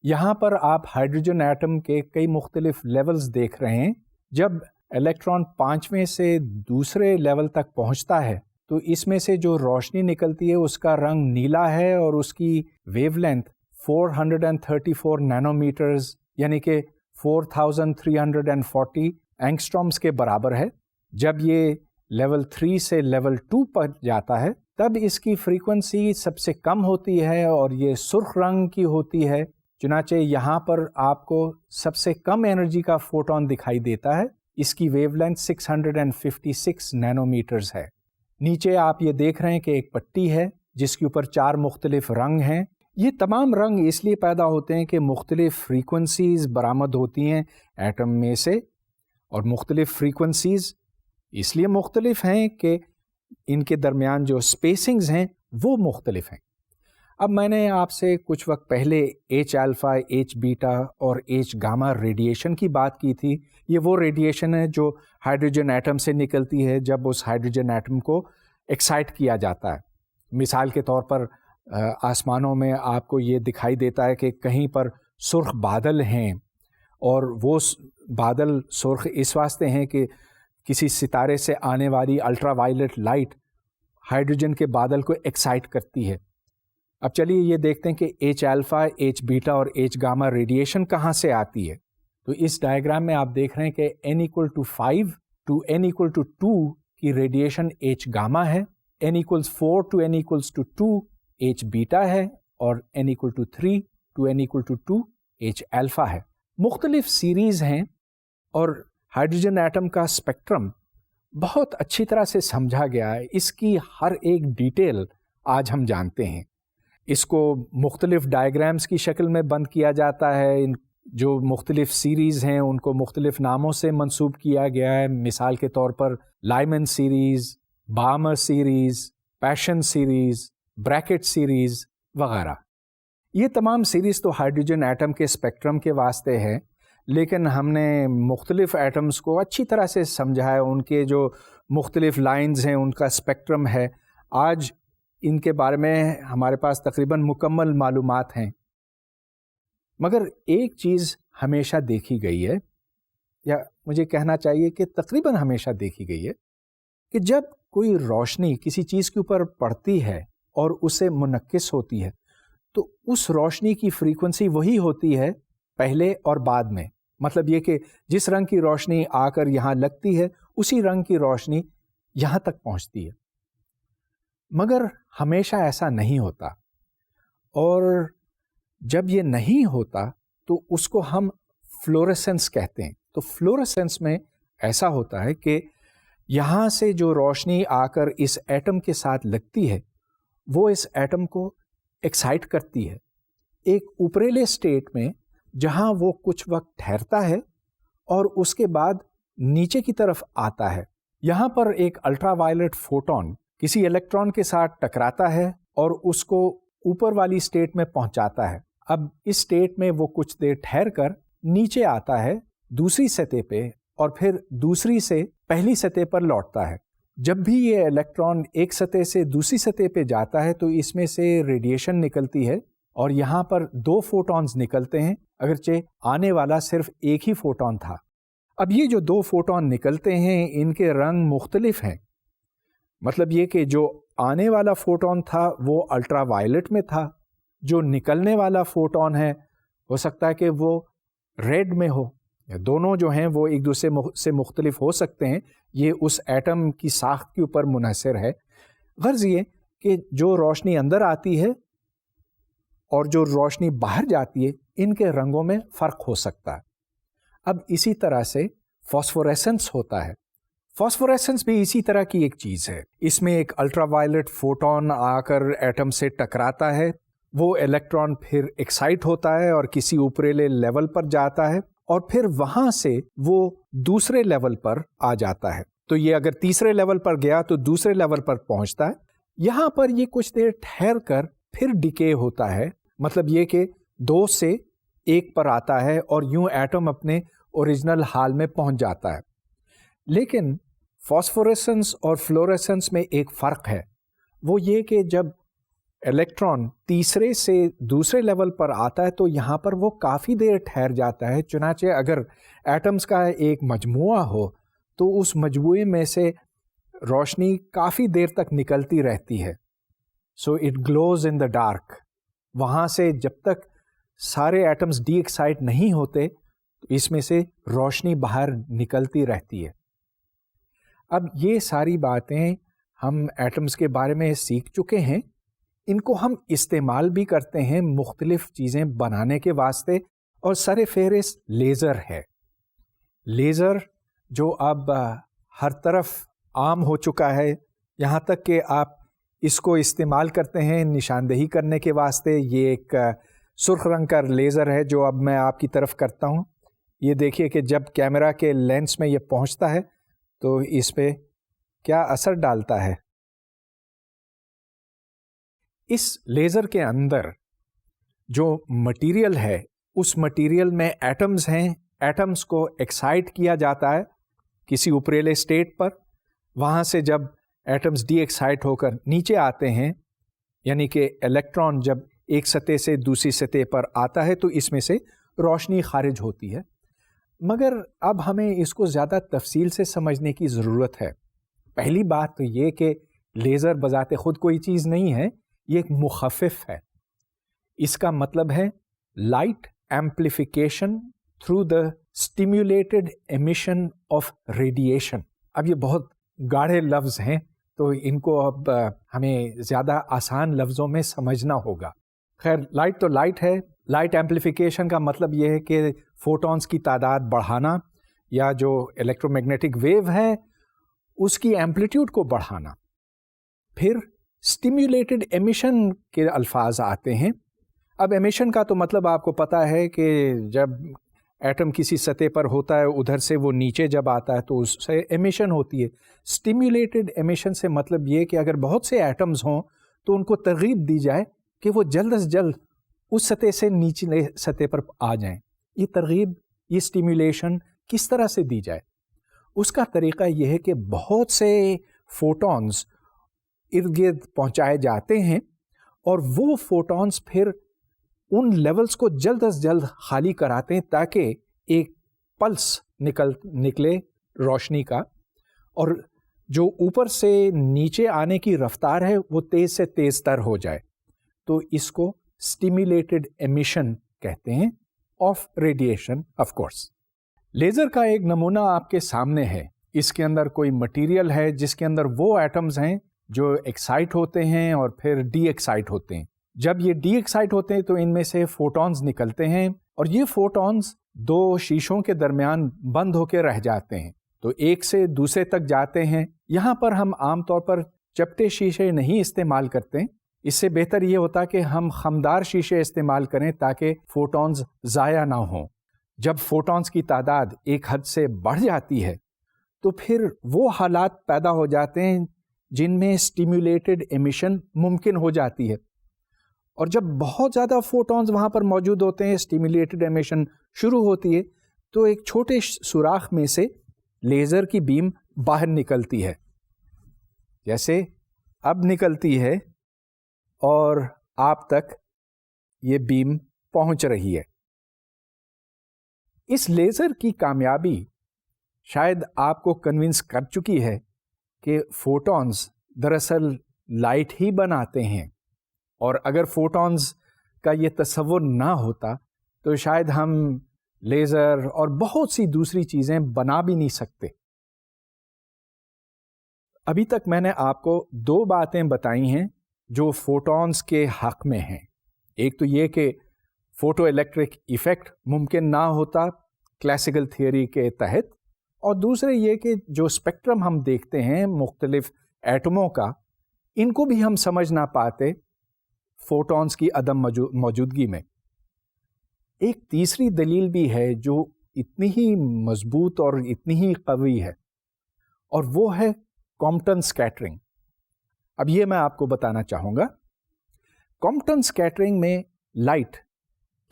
یہاں پر آپ ہائیڈروجن ایٹم کے کئی مختلف لیولز دیکھ رہے ہیں. جب الیکٹران 5ویں سے دوسرے لیول تک پہنچتا ہے تو اس میں سے جو روشنی نکلتی ہے اس کا رنگ نیلا ہے اور اس کی ویو لینتھ 434 نینومیٹرز یعنی کہ 4340 اینگسٹرامز کے برابر ہے. جب یہ لیول 3 سے لیول 2 پر جاتا ہے تب اس کی فریکوینسی سب سے کم ہوتی ہے اور یہ سرخ رنگ کی ہوتی ہے. چنانچہ یہاں پر آپ کو سب سے کم انرجی کا فوٹون دکھائی دیتا ہے. اس کی ویو لینتھ 656 نینومیٹرز ہے. نیچے آپ یہ دیکھ رہے ہیں کہ ایک پٹی ہے جس کے اوپر 4 مختلف رنگ ہیں. یہ تمام رنگ اس لیے پیدا ہوتے ہیں کہ مختلف فریکوینسیز برآمد ہوتی ہیں ایٹم میں سے، اور مختلف فریکوینسیز اس لیے مختلف ہیں کہ ان کے درمیان جو سپیسنگز ہیں وہ مختلف ہیں. اب میں نے آپ سے کچھ وقت پہلے H-alpha, H-beta اور H-gamma ریڈیشن کی بات کی تھی. یہ وہ ریڈیشن ہے جو ہائیڈروجن ایٹم سے نکلتی ہے جب اس ہائیڈروجن ایٹم کو ایکسائٹ کیا جاتا ہے. مثال کے طور پر آسمانوں میں آپ کو یہ دکھائی دیتا ہے کہ کہیں پر سرخ بادل ہیں، اور وہ بادل سرخ اس واسطے ہیں کہ کسی ستارے سے آنے والی الٹرا وائلٹ لائٹ ہائیڈروجن کے بادل کو ایکسائٹ کرتی ہے. اب چلیے یہ دیکھتے ہیں کہ ایچ الفا، ایچ بیٹا اور ایچ گاما ریڈیشن کہاں سے آتی ہے. تو اس ڈائیگرام میں آپ دیکھ رہے ہیں کہ n=5 to n=2 کی ریڈیشن ایچ گاما ہے, n=4 to n=2 ایچ بیٹا ہے, اور n=3 to n=2 H alpha ہے. مختلف سیریز ہیں اور ہائیڈروجن ایٹم کا اسپیکٹرم بہت اچھی طرح سے سمجھا گیا ہے. اس کی ہر ایک ڈیٹیل آج ہم جانتے ہیں. اس کو مختلف ڈائیگرامز کی شکل میں بند کیا جاتا ہے. جو مختلف سیریز ہیں ان کو مختلف ناموں سے منسوب کیا گیا ہے. مثال کے طور پر لائمن سیریز, بامر سیریز, پیشن سیریز, بریکٹ سیریز وغیرہ. یہ تمام سیریز تو ہائیڈروجن ایٹم کے اسپیکٹرم کے واسطے ہے, لیکن ہم نے مختلف ایٹمز کو اچھی طرح سے سمجھا ہے. ان کے جو مختلف لائنز ہیں ان کا اسپیکٹرم ہے. آج ان کے بارے میں ہمارے پاس تقریباً مکمل معلومات ہیں. مگر ایک چیز ہمیشہ دیکھی گئی ہے, یا مجھے کہنا چاہیے کہ تقریباً ہمیشہ دیکھی گئی ہے, کہ جب کوئی روشنی کسی چیز کے اوپر پڑتی ہے اور اسے منعکس ہوتی ہے تو اس روشنی کی فریکوینسی وہی ہوتی ہے پہلے اور بعد میں. مطلب یہ کہ جس رنگ کی روشنی آ کر یہاں لگتی ہے اسی رنگ کی روشنی یہاں تک پہنچتی ہے. مگر ہمیشہ ایسا نہیں ہوتا, اور جب یہ نہیں ہوتا تو اس کو ہم فلوریسنس کہتے ہیں. تو فلوریسنس میں ایسا ہوتا ہے کہ یہاں سے جو روشنی آ کر اس ایٹم کے ساتھ لگتی ہے وہ اس ایٹم کو ایکسائٹ کرتی ہے ایک اوپریلے اسٹیٹ میں, جہاں وہ کچھ وقت ٹھہرتا ہے اور اس کے بعد نیچے کی طرف آتا ہے. یہاں پر ایک الٹرا وائلٹ فوٹون کسی الیکٹران کے ساتھ ٹکراتا ہے اور اس کو اوپر والی اسٹیٹ میں پہنچاتا ہے. اب اس اسٹیٹ میں وہ کچھ دیر ٹھہر کر نیچے آتا ہے دوسری سطح پہ, اور پھر دوسری سے پہلی سطح پر لوٹتا ہے. جب بھی یہ الیکٹران ایک سطح سے دوسری سطح پہ جاتا ہے تو اس میں سے ریڈیشن نکلتی ہے, اور یہاں پر 2 فوٹونز نکلتے ہیں, اگرچہ آنے والا صرف ایک ہی فوٹون تھا. اب یہ جو 2 فوٹون نکلتے ہیں ان کے رنگ مختلف ہیں. مطلب یہ کہ جو آنے والا فوٹون تھا وہ الٹرا وائلٹ میں تھا, جو نکلنے والا فوٹون ہے ہو سکتا ہے کہ وہ ریڈ میں ہو. دونوں جو ہیں وہ ایک دوسرے سے مختلف ہو سکتے ہیں, یہ اس ایٹم کی ساخت کے اوپر منحصر ہے. غرض یہ کہ جو روشنی اندر آتی ہے اور جو روشنی باہر جاتی ہے ان کے رنگوں میں فرق ہو سکتا ہے. اب اسی طرح سے فاسفوریسنس ہوتا ہے. فاسفوریسنس بھی اسی طرح کی ایک چیز ہے. اس میں ایک الٹرا وائلٹ فوٹون آ کر ایٹم سے ٹکراتا ہے, وہ الیکٹران پھر ایکسائٹ ہوتا ہے اور کسی اوپریلے لیول پر جاتا ہے, اور پھر وہاں سے وہ دوسرے لیول پر آ جاتا ہے. تو یہ اگر تیسرے لیول پر گیا تو دوسرے لیول پر پہنچتا ہے. یہاں پر یہ کچھ دیر ٹھہر کر پھر ڈیکے ہوتا ہے. مطلب یہ کہ 2 سے 1 پر آتا ہے اور یوں ایٹم اپنے اوریجنل حال میں پہنچ جاتا ہے. لیکن فاسفوریسنس اور فلوریسنس میں ایک فرق ہے, وہ یہ کہ جب الیکٹران تیسرے سے دوسرے لیول پر آتا ہے تو یہاں پر وہ کافی دیر ٹھہر جاتا ہے. چنانچہ اگر ایٹمز کا ایک مجموعہ ہو تو اس مجموعے میں سے روشنی کافی دیر تک نکلتی رہتی ہے. So it gloves in the dark. وہاں سے جب تک سارے ایٹمز ڈی ایکسائٹ نہیں ہوتے تو اس میں سے روشنی باہر نکلتی رہتی ہے. اب یہ ساری باتیں ہم ایٹمز کے بارے میں سیکھ چکے ہیں. ان کو ہم استعمال بھی کرتے ہیں مختلف چیزیں بنانے کے واسطے, اور سر فہرست لیزر ہے. لیزر جو اب ہر طرف عام ہو چکا ہے, یہاں تک کہ آپ اس کو استعمال کرتے ہیں نشاندہی کرنے کے واسطے. یہ ایک سرخ رنگ کا لیزر ہے جو اب میں آپ کی طرف کرتا ہوں. یہ دیکھیے کہ جب کیمرہ کے لینس میں یہ پہنچتا ہے تو اس پہ کیا اثر ڈالتا ہے. اس لیزر کے اندر جو مٹیریل ہے اس مٹیریل میں ایٹمز ہیں. ایٹمز کو ایکسائٹ کیا جاتا ہے کسی اوپریلے اسٹیٹ پر. وہاں سے جب ایٹمز ڈی ایکسائٹ ہو کر نیچے آتے ہیں, یعنی کہ الیکٹران جب ایک سطح سے دوسری سطح پر آتا ہے تو اس میں سے روشنی خارج ہوتی ہے. مگر اب ہمیں اس کو زیادہ تفصیل سے سمجھنے کی ضرورت ہے. پہلی بات تو یہ کہ لیزر بذات خود کوئی چیز نہیں ہے, یہ ایک مخفف ہے. اس کا مطلب ہے light amplification through the stimulated emission of radiation. اب یہ بہت گاڑھے لفظ ہیں تو ان کو اب ہمیں زیادہ آسان لفظوں میں سمجھنا ہوگا. خیر، لائٹ تو لائٹ ہے. لائٹ ایمپلیفیکیشن کا مطلب یہ ہے کہ فوٹونز کی تعداد بڑھانا یا جو الیکٹرو میگنیٹک ویو ہے اس کی ایمپلیٹیوڈ کو بڑھانا. پھر اسٹیمیولیٹڈ ایمیشن کے الفاظ آتے ہیں. اب ایمیشن کا تو مطلب آپ کو پتہ ہے کہ جب ایٹم کسی سطح پر ہوتا ہے ادھر سے وہ نیچے جب آتا ہے تو اس سے ایمیشن ہوتی ہے. اسٹیمیولیٹڈ ایمیشن سے مطلب یہ کہ اگر بہت سے ایٹمز ہوں تو ان کو ترغیب دی جائے کہ وہ جلد از جلد اس سطح سے نیچے سطح پر آ جائیں. یہ ترغیب، یہ اسٹیمیولیشن کس طرح سے دی جائے؟ اس کا طریقہ یہ ہے کہ بہت سے فوٹونز ارد گرد پہنچائے جاتے ہیں اور وہ فوٹونز پھر ان لیولز کو جلد از جلد خالی کراتے ہیں تاکہ ایک پلس نکلے روشنی کا، اور جو اوپر سے نیچے آنے کی رفتار ہے وہ تیز سے تیز تر ہو جائے. تو اس کو اسٹیمیولیٹڈ ایمیشن کہتے ہیں of radiation. Of course laser کا ایک نمونہ آپ کے سامنے ہے. اس کے اندر کوئی مٹیریل ہے جس کے اندر وہ ایٹمز ہیں جو ایکسائٹ ہوتے ہیں اور پھر ڈی ایکسائٹ ہوتے ہیں. جب یہ ڈی ایکسائٹ ہوتے ہیں تو ان میں سے فوٹونز نکلتے ہیں اور یہ فوٹونز دو شیشوں کے درمیان بند ہو کے رہ جاتے ہیں تو ایک سے دوسرے تک جاتے ہیں. یہاں پر ہم عام طور پر چپٹے شیشے نہیں استعمال کرتے. اس سے بہتر یہ ہوتا کہ ہم خمدار شیشے استعمال کریں تاکہ فوٹونز ضائع نہ ہوں. جب فوٹونز کی تعداد ایک حد سے بڑھ جاتی ہے تو پھر وہ حالات پیدا ہو جاتے ہیں جن میں اسٹیمیولیٹڈ ایمیشن ممکن ہو جاتی ہے. اور جب بہت زیادہ فوٹونز وہاں پر موجود ہوتے ہیں، اسٹیمیولیٹڈ ایمیشن شروع ہوتی ہے تو ایک چھوٹے سوراخ میں سے لیزر کی بیم باہر نکلتی ہے، جیسے اب نکلتی ہے اور آپ تک یہ بیم پہنچ رہی ہے. اس لیزر کی کامیابی شاید آپ کو کنونس کر چکی ہے کہ فوٹونز دراصل لائٹ ہی بناتے ہیں، اور اگر فوٹونز کا یہ تصور نہ ہوتا تو شاید ہم لیزر اور بہت سی دوسری چیزیں بنا بھی نہیں سکتے. ابھی تک میں نے آپ کو دو باتیں بتائی ہیں جو فوٹونز کے حق میں ہیں. ایک تو یہ کہ فوٹو الیکٹرک ایفیکٹ ممکن نہ ہوتا کلاسیکل تھیوری کے تحت، اور دوسرے یہ کہ جو اسپیکٹرم ہم دیکھتے ہیں مختلف ایٹموں کا، ان کو بھی ہم سمجھ نہ پاتے فوٹونز کی عدم موجودگی میں. ایک تیسری دلیل بھی ہے جو اتنی ہی مضبوط اور اتنی ہی قوی ہے، اور وہ ہے کامپٹن اسکیٹرنگ. اب یہ میں آپ کو بتانا چاہوں گا. کامپٹن اسکیٹرنگ میں لائٹ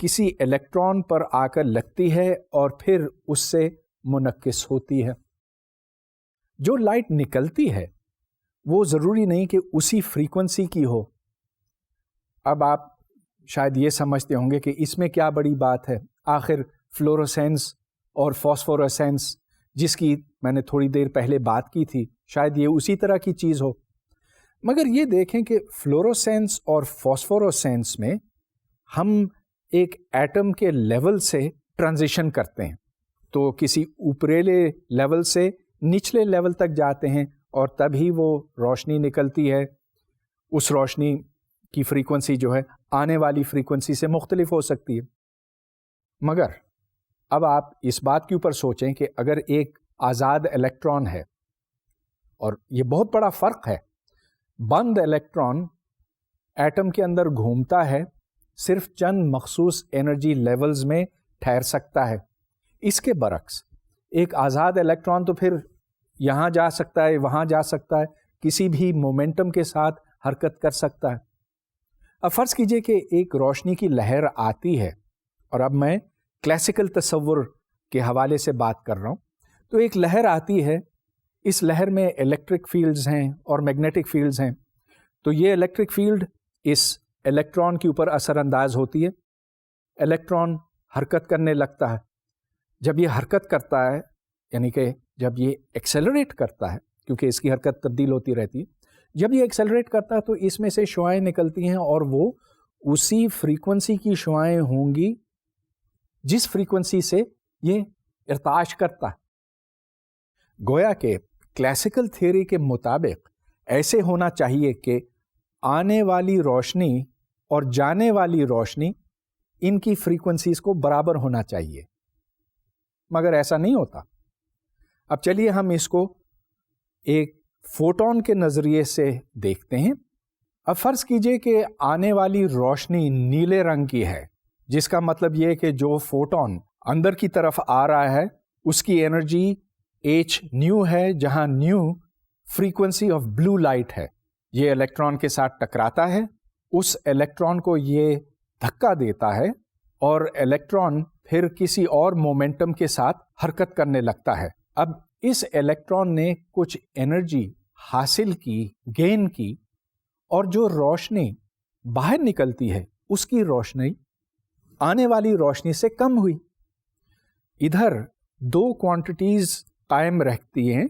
کسی الیکٹران پر آ کر لگتی ہے اور پھر اس سے منعکس ہوتی ہے. جو لائٹ نکلتی ہے وہ ضروری نہیں کہ اسی فریکوینسی کی ہو. اب آپ شاید یہ سمجھتے ہوں گے کہ اس میں کیا بڑی بات ہے، آخر فلوروسینس اور فاسفورسینس جس کی میں نے تھوڑی دیر پہلے بات کی تھی، شاید یہ اسی طرح کی چیز ہو. مگر یہ دیکھیں کہ فلوروسینس اور فاسفورسینس میں ہم ایک ایٹم کے لیول سے ٹرانزیشن کرتے ہیں، تو کسی اوپریلے لیول سے نچلے لیول تک جاتے ہیں اور تبھی وہ روشنی نکلتی ہے. اس روشنی کی فریکوینسی جو ہے آنے والی فریکوینسی سے مختلف ہو سکتی ہے. مگر اب آپ اس بات کے اوپر سوچیں کہ اگر ایک آزاد الیکٹران ہے، اور یہ بہت بڑا فرق ہے، بند الیکٹران ایٹم کے اندر گھومتا ہے، صرف چند مخصوص انرجی لیولز میں ٹھہر سکتا ہے. اس کے برعکس ایک آزاد الیکٹران تو پھر یہاں جا سکتا ہے، وہاں جا سکتا ہے، کسی بھی مومنٹم کے ساتھ حرکت کر سکتا ہے. اب فرض کیجئے کہ ایک روشنی کی لہر آتی ہے، اور اب میں کلاسیکل تصور کے حوالے سے بات کر رہا ہوں. تو ایک لہر آتی ہے، اس لہر میں الیکٹرک فیلڈز ہیں اور میگنیٹک فیلڈز ہیں. تو یہ الیکٹرک فیلڈ اس الیکٹران کے اوپر اثر انداز ہوتی ہے، الیکٹران حرکت کرنے لگتا ہے. جب یہ حرکت کرتا ہے، یعنی کہ جب یہ ایکسیلریٹ کرتا ہے، کیونکہ اس کی حرکت تبدیل ہوتی رہتی ہے، جب یہ ایکسیلریٹ کرتا ہے تو اس میں سے شعاعیں نکلتی ہیں اور وہ اسی فریکوینسی کی شعائیں ہوں گی جس فریکوینسی سے یہ ارتعاش کرتا ہے. گویا کہ کلاسیکل تھیوری کے مطابق ایسے ہونا چاہیے کہ آنے والی روشنی اور جانے والی روشنی ان کی فریکوینسیز کو برابر ہونا چاہیے، مگر ایسا نہیں ہوتا. اب چلیے ہم اس کو ایک فوٹون کے نظریے سے دیکھتے ہیں. اب فرض کیجئے کہ آنے والی روشنی نیلے رنگ کی ہے، جس کا مطلب یہ کہ جو فوٹون اندر کی طرف آ رہا ہے اس کی انرجی ایچ نیو ہے، جہاں nu frequency of blue light ہے. یہ الیکٹران کے ساتھ ٹکراتا ہے، اس الیکٹران کو یہ دھکا دیتا ہے اور الیکٹران پھر کسی اور مومنٹم کے ساتھ حرکت کرنے لگتا ہے. اب اس الیکٹران نے کچھ انرجی حاصل کی، گین کی، اور جو روشنی باہر نکلتی ہے اس کی روشنی آنے والی روشنی سے کم ہوئی. ادھر دو کوانٹیٹیز قائم رہتی ہیں،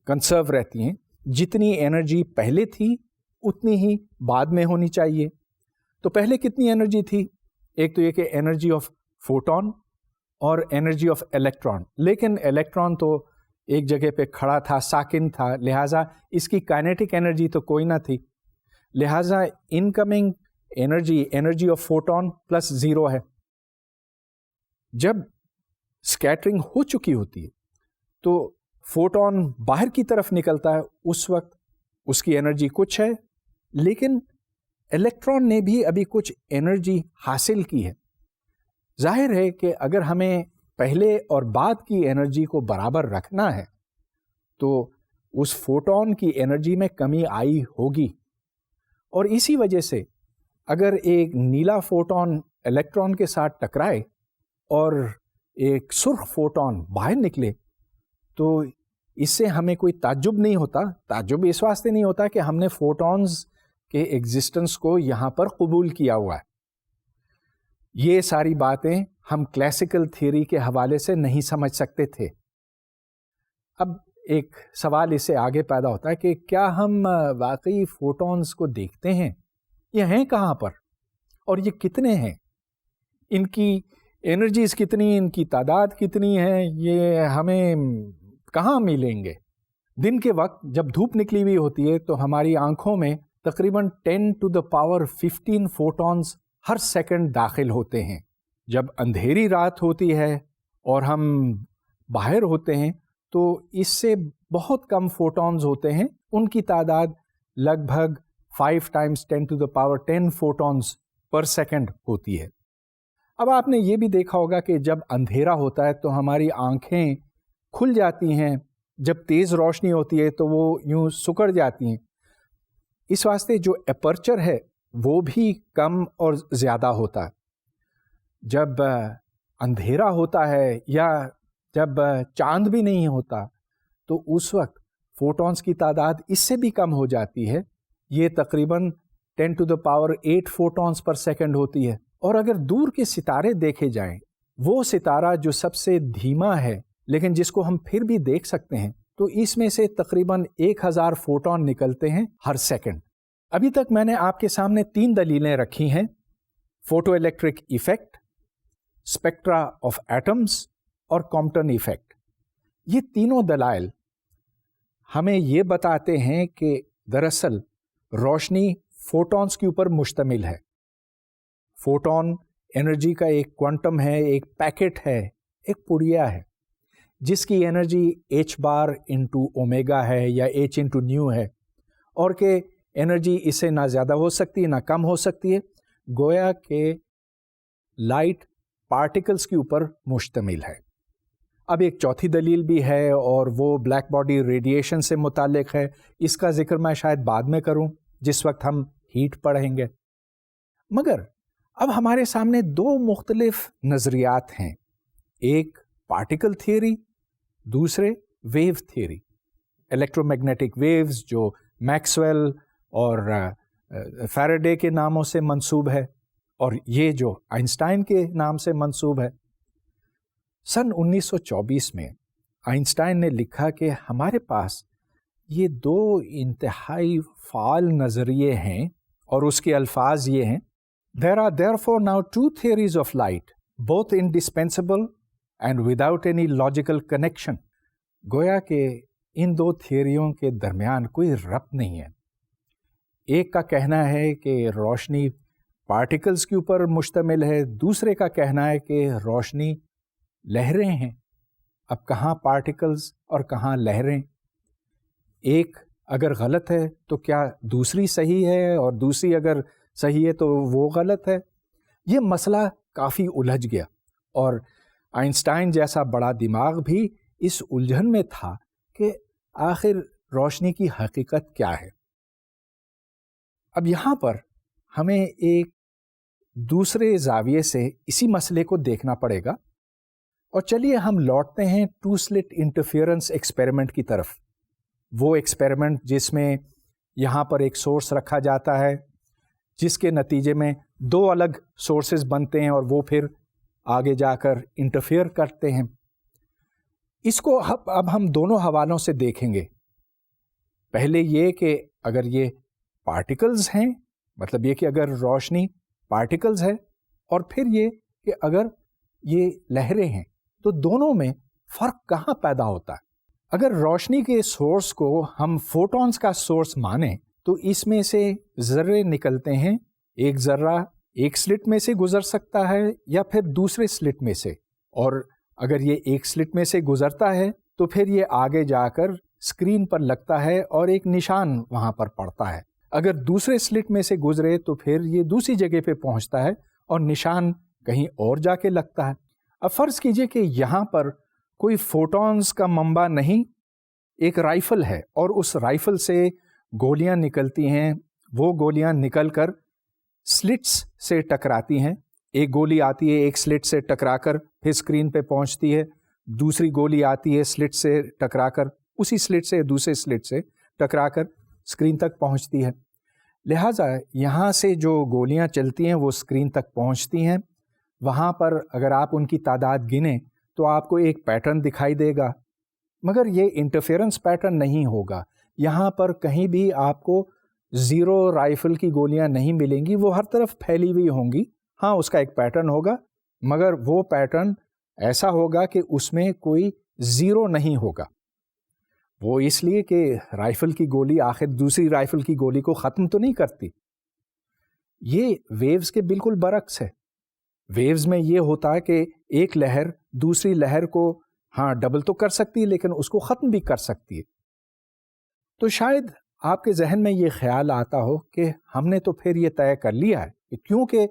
کنسرو رہتی ہیں. جتنی انرجی پہلے تھی اتنی ہی بعد میں ہونی چاہیے. تو پہلے کتنی انرجی تھی؟ ایک تو یہ کہ انرجی آف فوٹون اور انرجی آف الیکٹران. لیکن الیکٹران تو ایک جگہ پہ کھڑا تھا، ساکن تھا، لہٰذا اس کی کائنیٹک انرجی تو کوئی نہ تھی. لہٰذا incoming energy of photon plus 0 ہے. جب اسکیٹرنگ ہو چکی ہوتی ہے تو فوٹون باہر کی طرف نکلتا ہے، اس وقت اس کی انرجی کچھ ہے، لیکن الیکٹران نے بھی ابھی کچھ انرجی حاصل کی ہے. ظاہر ہے کہ اگر ہمیں پہلے اور بعد کی انرجی کو برابر رکھنا ہے تو اس فوٹون کی انرجی میں کمی آئی ہوگی. اور اسی وجہ سے اگر ایک نیلا فوٹون الیکٹران کے ساتھ ٹکرائے اور ایک سرخ فوٹون باہر نکلے تو اس سے ہمیں کوئی تعجب نہیں ہوتا. تعجب اس واسطے نہیں ہوتا کہ ہم نے فوٹونز کے ایگزسٹنس کو یہاں پر قبول کیا ہوا ہے. یہ ساری باتیں ہم کلاسیکل تھیوری کے حوالے سے نہیں سمجھ سکتے تھے. اب ایک سوال اس سے آگے پیدا ہوتا ہے کہ کیا ہم واقعی فوٹونز کو دیکھتے ہیں؟ یہ ہیں کہاں پر اور یہ کتنے ہیں؟ ان کی انرجیز کتنی، ان کی تعداد کتنی ہے، یہ ہمیں کہاں ملیں گے؟ دن کے وقت جب دھوپ نکلی ہوئی ہوتی ہے تو ہماری آنکھوں میں تقریباً 10⁻15 فوٹونز ہر سیکنڈ داخل ہوتے ہیں. جب اندھیری رات ہوتی ہے اور ہم باہر ہوتے ہیں تو اس سے بہت کم فوٹونز ہوتے ہیں. ان کی تعداد لگ بھگ 5 × 10⁻10 فوٹونز پر سیکنڈ ہوتی ہے. اب آپ نے یہ بھی دیکھا ہوگا کہ جب اندھیرا ہوتا ہے تو ہماری آنکھیں کھل جاتی ہیں، جب تیز روشنی ہوتی ہے تو وہ یوں سکڑ جاتی ہیں. اس واسطے جو اپرچر ہے وہ بھی کم اور زیادہ ہوتا ہے. جب اندھیرا ہوتا ہے یا جب چاند بھی نہیں ہوتا تو اس وقت فوٹونز کی تعداد اس سے بھی کم ہو جاتی ہے. یہ تقریباً 10⁸ فوٹونز پر سیکنڈ ہوتی ہے. اور اگر دور کے ستارے دیکھے جائیں، وہ ستارہ جو سب سے دھیما ہے لیکن جس کو ہم پھر بھی دیکھ سکتے ہیں، تو اس میں سے تقریباً 1000 فوٹون نکلتے ہیں ہر سیکنڈ. ابھی تک میں نے آپ کے سامنے 3 دلیلیں رکھی ہیں: photo electric effect, spectra of atoms اور کمپٹن ایفیکٹ. یہ تینوں دلائل ہمیں یہ بتاتے ہیں کہ دراصل روشنی فوٹونز کے اوپر مشتمل ہے. فوٹون انرجی کا ایک کوانٹم ہے، ایک پیکٹ ہے، ایک پڑیا ہے جس کی انرجی h⁻× ہے یا h⁻ ہے، اور کہ انرجی اس سے نہ زیادہ ہو سکتی ہے نہ کم ہو سکتی ہے. گویا کہ لائٹ پارٹیکلز کے اوپر مشتمل ہے. اب ایک چوتھی دلیل بھی ہے اور وہ بلیک باڈی ریڈیشن سے متعلق ہے. اس کا ذکر میں شاید بعد میں کروں جس وقت ہم ہیٹ پڑھیں گے. مگر اب ہمارے سامنے 2 مختلف نظریات ہیں، ایک پارٹیکل تھیوری، دوسرے wave theory. Electro magnetic waves جو میکسویل اور فیراڈے کے ناموں سے منسوب ہے، اور یہ جو آئنسٹائن کے نام سے منسوب ہے. سن 1924 میں آئنسٹائن نے لکھا کہ ہمارے پاس یہ 2 انتہائی فعال نظریے ہیں، اور اس کے الفاظ یہ ہیں: There are therefore now two theories of light, both indispensable and without any logical connection. گویا کہ ان دو تھیوریوں کے درمیان کوئی ربط نہیں ہے. ایک کا کہنا ہے کہ روشنی پارٹیکلز کے اوپر مشتمل ہے، دوسرے کا کہنا ہے کہ روشنی لہریں ہیں. اب کہاں پارٹیکلز اور کہاں لہریں؟ ایک اگر غلط ہے تو کیا دوسری صحیح ہے، اور دوسری اگر صحیح ہے تو وہ غلط ہے؟ یہ مسئلہ کافی الجھ گیا، اور آئنسٹائن جیسا بڑا دماغ بھی اس الجھن میں تھا کہ آخر روشنی کی حقیقت کیا ہے. اب یہاں پر ہمیں ایک دوسرے زاویے سے اسی مسئلے کو دیکھنا پڑے گا، اور چلیے ہم لوٹتے ہیں ٹو سلٹ انٹرفیئرنس ایکسپیریمنٹ کی طرف. وہ ایکسپیریمنٹ جس میں یہاں پر ایک سورس رکھا جاتا ہے، جس کے نتیجے میں دو الگ سورسز بنتے ہیں اور وہ پھر آگے جا کر انٹرفیئر کرتے ہیں. اس کو اب ہم دونوں حوالوں سے دیکھیں گے. پہلے یہ کہ اگر یہ پارٹیکلز ہیں، مطلب یہ کہ اگر روشنی پارٹیکلز ہے، اور پھر یہ کہ اگر یہ لہریں ہیں، تو دونوں میں فرق کہاں پیدا ہوتا ہے. اگر روشنی کے سورس کو ہم فوٹونز کا سورس مانیں تو اس میں سے ذرے نکلتے ہیں. ایک ذرہ ایک سلٹ میں سے گزر سکتا ہے یا پھر دوسرے سلٹ میں سے، اور اگر یہ ایک سلٹ میں سے گزرتا ہے تو پھر یہ آگے جا کر اسکرین پر لگتا ہے اور ایک نشان وہاں پر پڑتا ہے. اگر دوسرے سلٹ میں سے گزرے تو پھر یہ دوسری جگہ پہ پہنچتا ہے اور نشان کہیں اور جا کے لگتا ہے. اب فرض کیجئے کہ یہاں پر کوئی فوٹونز کا منبع نہیں، ایک رائفل ہے، اور اس رائفل سے گولیاں نکلتی ہیں. وہ گولیاں نکل کر سلٹس سے ٹکراتی ہیں. ایک گولی آتی ہے ایک سلٹ سے ٹکرا کر پھر اسکرین پہ پہنچتی ہے، دوسری گولی آتی ہے سلٹ سے ٹکرا کر اسی سلٹ سے دوسرے سلٹ سے ٹکرا کر اسکرین تک پہنچتی ہے. لہٰذا یہاں سے جو گولیاں چلتی ہیں وہ اسکرین تک پہنچتی ہیں. وہاں پر اگر آپ ان کی تعداد گنیں تو آپ کو ایک پیٹرن دکھائی دے گا، مگر یہ انٹرفیئرنس پیٹرن نہیں ہوگا. یہاں پر کہیں بھی آپ کو زیرو رائفل کی گولیاں نہیں ملیں گی، وہ ہر طرف پھیلی ہوئی ہوں گی. ہاں اس کا ایک پیٹرن ہوگا، مگر وہ پیٹرن ایسا ہوگا کہ اس میں کوئی زیرو نہیں ہوگا. وہ اس لیے کہ رائفل کی گولی آخر دوسری رائفل کی گولی کو ختم تو نہیں کرتی. یہ ویوز کے بالکل برعکس ہے. ویوز میں یہ ہوتا ہے کہ ایک لہر دوسری لہر کو ہاں ڈبل تو کر سکتی ہے لیکن اس کو ختم بھی کر سکتی ہے. تو شاید آپ کے ذہن میں یہ خیال آتا ہو کہ ہم نے تو پھر یہ طے کر لیا ہے کہ کیونکہ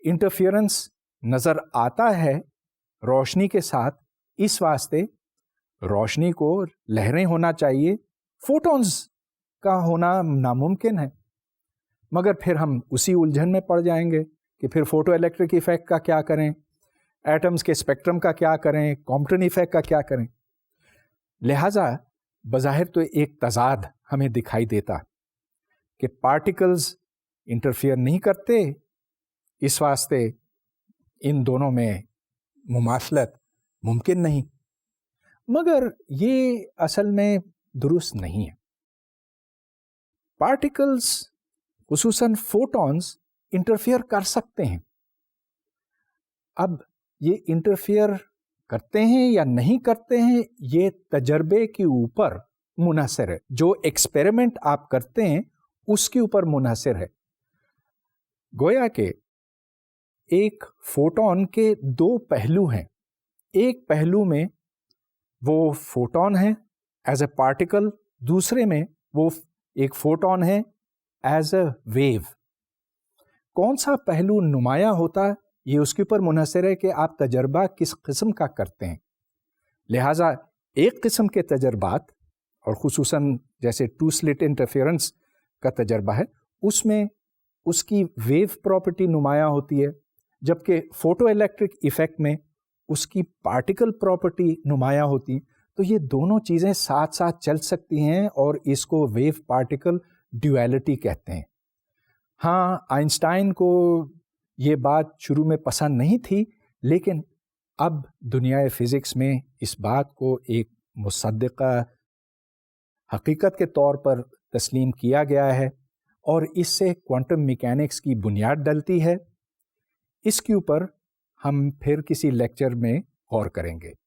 انٹرفیئرنس نظر آتا ہے روشنی کے ساتھ، اس واسطے روشنی کو لہریں ہونا چاہیے، فوٹونز کا ہونا ناممکن ہے. مگر پھر ہم اسی الجھن میں پڑ جائیں گے کہ پھر فوٹو الیکٹرک ایفیکٹ کا کیا کریں، ایٹمز کے اسپیکٹرم کا کیا کریں، کامپٹن ایفیکٹ کا کیا کریں. لہٰذا بظاہر تو ایک تضاد ہمیں دکھائی دیتا کہ پارٹیکلز انٹرفیئر نہیں کرتے، اس واسطے ان دونوں میں مماثلت ممکن نہیں. مگر یہ اصل میں درست نہیں ہے. پارٹیکلز خصوصاً فوٹونز انٹرفیئر کر سکتے ہیں. اب یہ انٹرفیئر کرتے ہیں یا نہیں کرتے ہیں یہ تجربے کے اوپر منحصر ہے. جو ایکسپیریمنٹ آپ کرتے ہیں اس کے اوپر منحصر ہے. گویا کہ ایک فوٹون کے دو پہلو ہیں. ایک پہلو میں وہ فوٹون ہے ایز اے پارٹیکل، دوسرے میں وہ ایک فوٹون ہے ایز اے ویو. کون سا پہلو نمایاں ہوتا ہے یہ اس کے اوپر منحصر ہے کہ آپ تجربہ کس قسم کا کرتے ہیں. لہٰذا ایک قسم کے تجربات، اور خصوصاً جیسے ٹو سلٹ انٹرفیئرنس کا تجربہ ہے، اس میں اس کی ویو پراپرٹی نمایاں ہوتی ہے، جبکہ فوٹو الیکٹرک ایفیکٹ میں اس کی پارٹیکل پراپرٹی نمایاں ہوتی. تو یہ دونوں چیزیں ساتھ ساتھ چل سکتی ہیں اور اس کو ویو پارٹیکل ڈیویلٹی کہتے ہیں. ہاں آئنسٹائن کو یہ بات شروع میں پسند نہیں تھی، لیکن اب دنیا فزکس میں اس بات کو ایک مصدقہ حقیقت کے طور پر تسلیم کیا گیا ہے، اور اس سے کوانٹم میکینکس کی بنیاد ڈلتی ہے، اس کے اوپر ہم پھر کسی لیکچر میں غور کریں گے۔